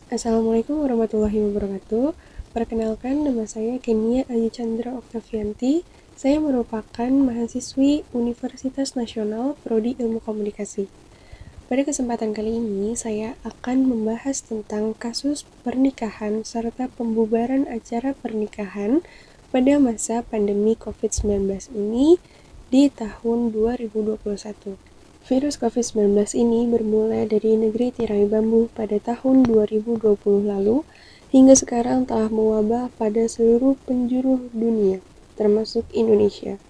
Assalamualaikum warahmatullahi wabarakatuh. Perkenalkan, nama saya Kenia Ayu Chandra Oktavianti. Saya merupakan mahasiswi Universitas Nasional Prodi Ilmu Komunikasi. Pada kesempatan kali ini, saya akan membahas tentang kasus pernikahan serta pembubaran acara pernikahan pada masa pandemi COVID-19 ini di tahun 2021. Virus COVID-19 ini bermula dari negeri tirai bambu pada tahun 2020 lalu hingga sekarang telah mewabah pada seluruh penjuru dunia, termasuk Indonesia.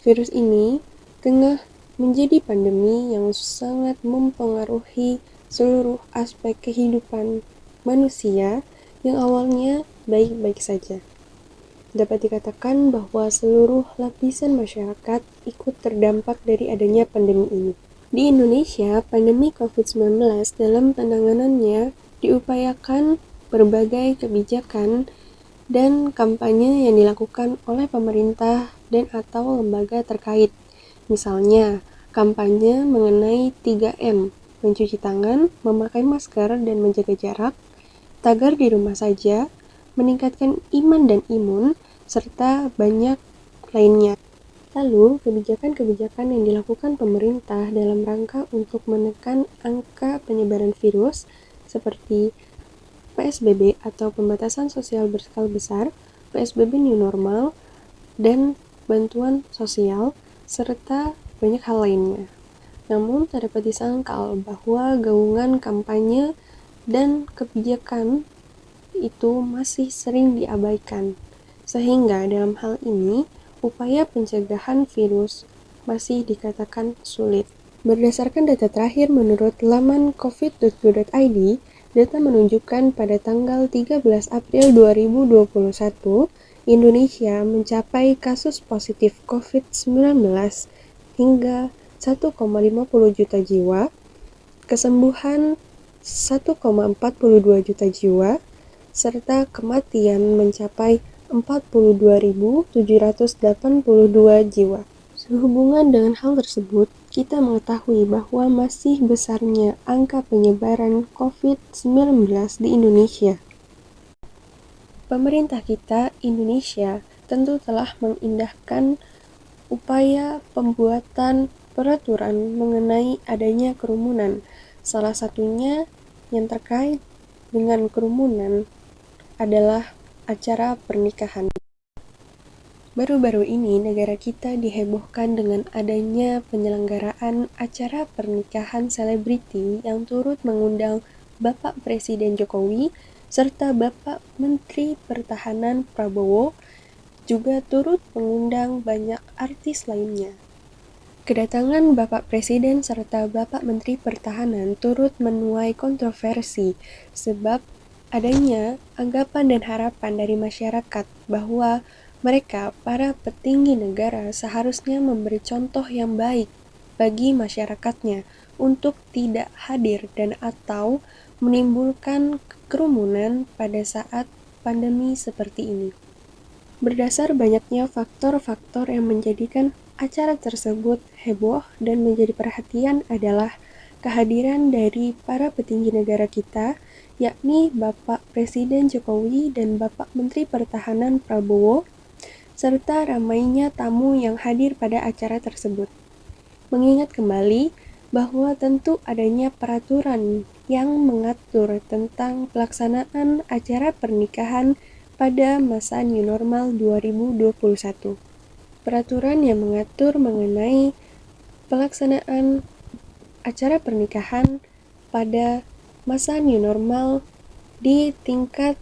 Virus ini tengah menjadi pandemi yang sangat mempengaruhi seluruh aspek kehidupan manusia yang awalnya baik-baik saja. Dapat dikatakan bahwa seluruh lapisan masyarakat ikut terdampak dari adanya pandemi ini. Di Indonesia, pandemi COVID-19 dalam penanganannya diupayakan berbagai kebijakan dan kampanye yang dilakukan oleh pemerintah dan atau lembaga terkait. Misalnya, kampanye mengenai 3M, mencuci tangan, memakai masker, dan menjaga jarak, tagar di rumah saja, meningkatkan iman dan imun, serta banyak lainnya. Lalu, kebijakan-kebijakan yang dilakukan pemerintah dalam rangka untuk menekan angka penyebaran virus seperti PSBB atau pembatasan sosial berskala besar, PSBB new normal, dan bantuan sosial, serta banyak hal lainnya. Namun, tak dapat disangkal bahwa gaungan kampanye dan kebijakan itu masih sering diabaikan, sehingga dalam hal ini, upaya pencegahan virus masih dikatakan sulit. Berdasarkan data terakhir menurut laman covid.go.id, data menunjukkan pada tanggal 13 April 2021, Indonesia mencapai kasus positif COVID-19 hingga 1,50 juta jiwa, kesembuhan 1,42 juta jiwa, serta kematian mencapai 42.782 jiwa. Sehubungan dengan hal tersebut, kita mengetahui bahwa masih besarnya angka penyebaran COVID-19 di Indonesia. Pemerintah kita, Indonesia, tentu telah mengindahkan upaya pembuatan peraturan mengenai adanya kerumunan. Salah satunya yang terkait dengan kerumunan adalah acara pernikahan. Baru-baru ini negara kita dihebohkan dengan adanya penyelenggaraan acara pernikahan selebriti yang turut mengundang Bapak Presiden Jokowi serta Bapak Menteri Pertahanan Prabowo, juga turut mengundang banyak artis lainnya. Kedatangan Bapak Presiden serta Bapak Menteri Pertahanan turut menuai kontroversi sebab adanya anggapan dan harapan dari masyarakat bahwa mereka, para petinggi negara, seharusnya memberi contoh yang baik bagi masyarakatnya untuk tidak hadir dan atau menimbulkan kerumunan pada saat pandemi seperti ini. Berdasar banyaknya faktor-faktor yang menjadikan acara tersebut heboh dan menjadi perhatian adalah kehadiran dari para petinggi negara kita, yakni Bapak Presiden Jokowi dan Bapak Menteri Pertahanan Prabowo, serta ramainya tamu yang hadir pada acara tersebut. Mengingat kembali bahwa tentu adanya peraturan yang mengatur tentang pelaksanaan acara pernikahan pada masa New Normal 2021. Peraturan yang mengatur mengenai pelaksanaan acara pernikahan pada masa New Normal di tingkat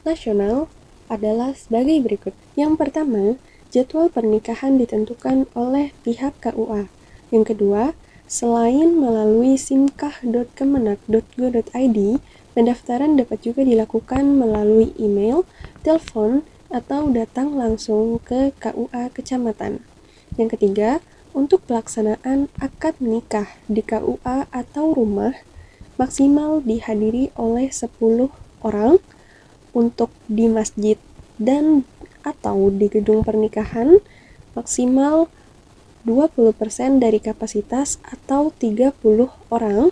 nasional adalah sebagai berikut. Yang pertama, jadwal pernikahan ditentukan oleh pihak KUA. Yang kedua, selain melalui simkah.kemenak.go.id, pendaftaran dapat juga dilakukan melalui email, telepon, atau datang langsung ke KUA kecamatan. Yang ketiga, untuk pelaksanaan akad nikah di KUA atau rumah, maksimal dihadiri oleh 10 orang, untuk di masjid dan atau di gedung pernikahan maksimal 20% dari kapasitas atau 30 orang,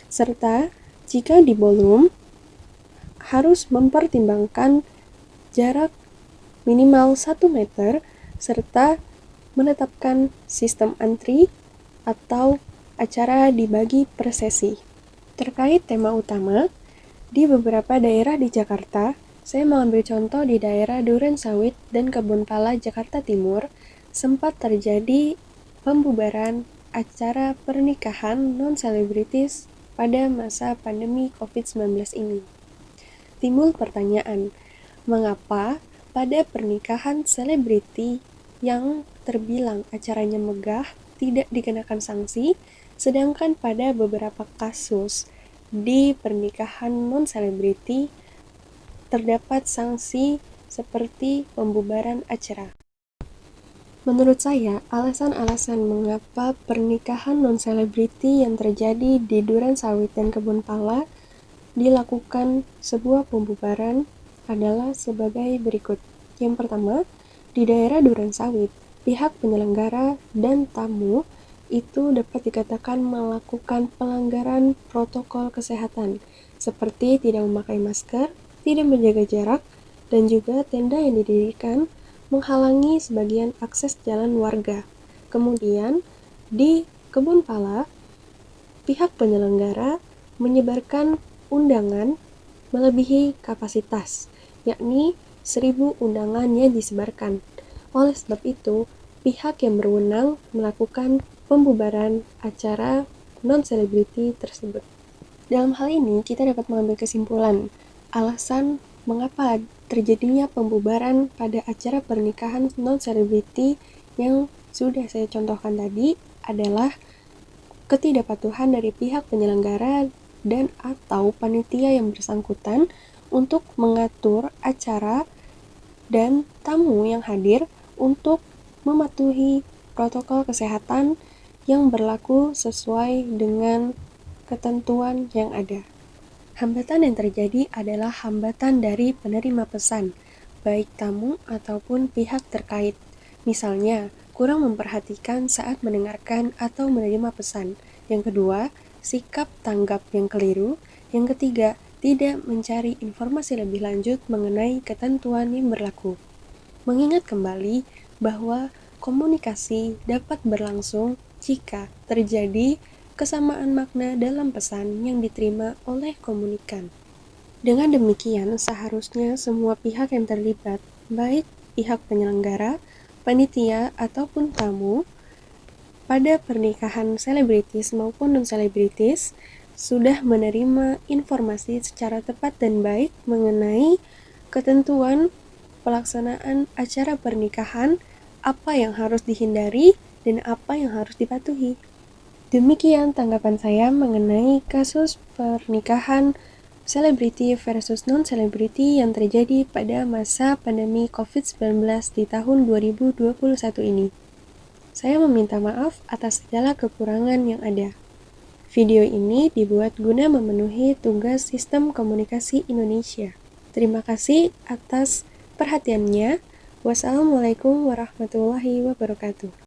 serta jika di ballroom harus mempertimbangkan jarak minimal 1 meter serta menetapkan sistem antri atau acara dibagi per sesi. Terkait tema utama, di beberapa daerah di Jakarta, saya mengambil contoh di daerah Durensawit dan Kebonpala, Jakarta Timur, sempat terjadi pembubaran acara pernikahan non-selebritis pada masa pandemi COVID-19 ini. Timbul pertanyaan, mengapa pada pernikahan selebriti yang terbilang acaranya megah tidak dikenakan sanksi, sedangkan pada beberapa kasus di pernikahan non-selebriti terdapat sanksi seperti pembubaran acara. Menurut saya, alasan-alasan mengapa pernikahan non-selebriti yang terjadi di Durensawit dan Kebonpala dilakukan sebuah pembubaran adalah sebagai berikut. Yang pertama, di daerah Durensawit, pihak penyelenggara dan tamu itu dapat dikatakan melakukan pelanggaran protokol kesehatan, seperti tidak memakai masker, tidak menjaga jarak, dan juga tenda yang didirikan menghalangi sebagian akses jalan warga. Kemudian, di Kebonpala, pihak penyelenggara menyebarkan undangan melebihi kapasitas, yakni 1.000 undangan yang disebarkan. Oleh sebab itu, pihak yang berwenang melakukan pembubaran acara non-selebriti tersebut. Dalam hal ini, kita dapat mengambil kesimpulan alasan mengapa terjadinya pembubaran pada acara pernikahan non-selebriti yang sudah saya contohkan tadi adalah ketidakpatuhan dari pihak penyelenggara dan atau panitia yang bersangkutan untuk mengatur acara dan tamu yang hadir untuk mematuhi protokol kesehatan yang berlaku sesuai dengan ketentuan yang ada. Hambatan yang terjadi adalah hambatan dari penerima pesan, baik tamu ataupun pihak terkait. Misalnya, kurang memperhatikan saat mendengarkan atau menerima pesan. Yang kedua, sikap tanggap yang keliru. Yang ketiga, tidak mencari informasi lebih lanjut mengenai ketentuan yang berlaku. Mengingat kembali bahwa komunikasi dapat berlangsung jika terjadi kesamaan makna dalam pesan yang diterima oleh komunikan. Dengan demikian, seharusnya semua pihak yang terlibat, baik pihak penyelenggara, panitia, ataupun tamu, pada pernikahan selebritis maupun non-selebritis, sudah menerima informasi secara tepat dan baik mengenai ketentuan pelaksanaan acara pernikahan, apa yang harus dihindari, dan apa yang harus dipatuhi. Demikian tanggapan saya mengenai kasus pernikahan selebriti versus non-selebriti yang terjadi pada masa pandemi COVID-19 di tahun 2021 ini. Saya meminta maaf atas segala kekurangan yang ada. Video ini dibuat guna memenuhi tugas Sistem Komunikasi Indonesia. Terima kasih atas perhatiannya. Wassalamualaikum warahmatullahi wabarakatuh.